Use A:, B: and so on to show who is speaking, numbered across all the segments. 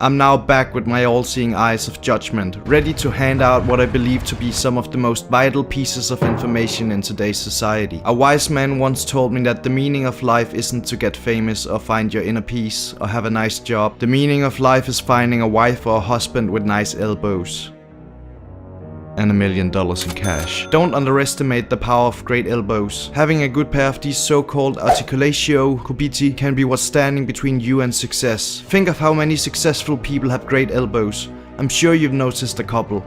A: I'm now back with my all-seeing eyes of judgment, ready to hand out what I believe to be some of the most vital pieces of information in today's society. A wise man once told me that the meaning of life isn't to get famous or find your inner peace or have a nice job. The meaning of life is finding a wife or a husband with nice elbows. And $1 million in cash. Don't underestimate the power of great elbows. Having a good pair of these so-called Articulatio Cubiti can be what's standing between you and success. Think of how many successful people have great elbows. I'm sure you've noticed a couple.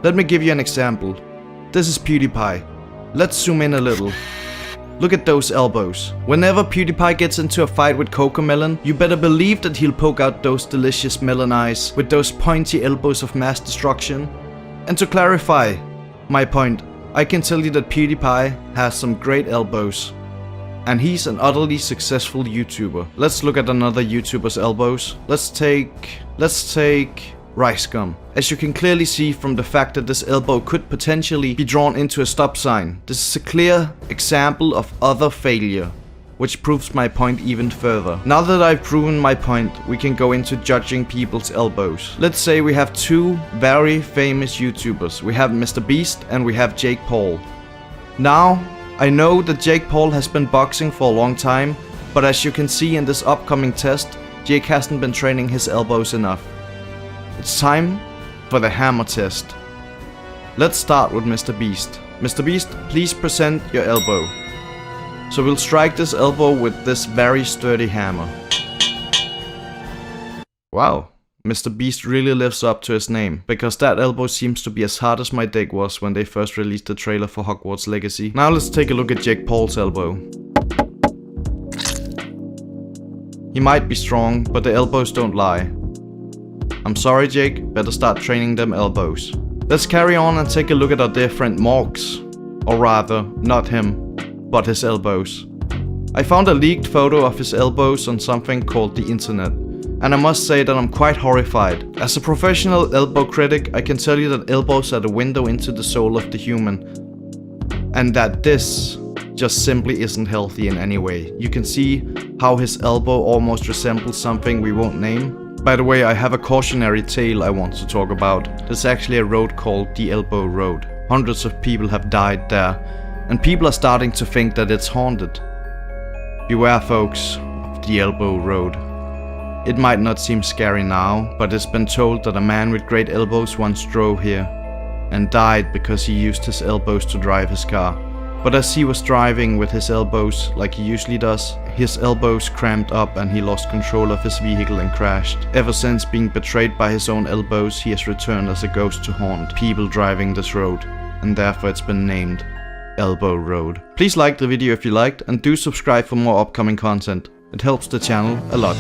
A: Let me give you an example. This is PewDiePie. Let's zoom in a little. Look at those elbows. Whenever PewDiePie gets into a fight with Cocomelon, you better believe that he'll poke out those delicious melon eyes with those pointy elbows of mass destruction. And to clarify my point, I can tell you that PewDiePie has some great elbows. And he's an utterly successful YouTuber. Let's look at another YouTuber's elbows. Let's take Rice Gum. As you can clearly see from the fact that this elbow could potentially be drawn into a stop sign, this is a clear example of utter failure, which proves my point even further. Now that I've proven my point, we can go into judging people's elbows. Let's say we have two very famous YouTubers. We have Mr. Beast and we have Jake Paul. Now, I know that Jake Paul has been boxing for a long time, but as you can see in this upcoming test, Jake hasn't been training his elbows enough. It's time for the hammer test. Let's start with Mr. Beast. Mr. Beast, please present your elbow. So we'll strike this elbow with this very sturdy hammer. Wow, Mr. Beast really lives up to his name, because that elbow seems to be as hard as my dick was when they first released the trailer for Hogwarts Legacy. Now let's take a look at Jake Paul's elbow. He might be strong, but the elbows don't lie. I'm sorry Jake, better start training them elbows. Let's carry on and take a look at our dear friend Morgs. Or rather, not him, but his elbows. I found a leaked photo of his elbows on something called the internet, and I must say that I'm quite horrified. As a professional elbow critic, I can tell you that elbows are the window into the soul of the human, and that this just simply isn't healthy in any way. You can see how his elbow almost resembles something we won't name. By the way, I have a cautionary tale I want to talk about. There's actually a road called the Elbow Road. Hundreds of people have died there, and people are starting to think that it's haunted. Beware folks of the Elbow Road. It might not seem scary now, but it's been told that a man with great elbows once drove here and died because he used his elbows to drive his car. But as he was driving with his elbows like he usually does, his elbows cramped up and he lost control of his vehicle and crashed. Ever since being betrayed by his own elbows, he has returned as a ghost to haunt people driving this road, and therefore it's been named Elbow Road. Please like the video if you liked, and do subscribe for more upcoming content. It helps the channel a lot.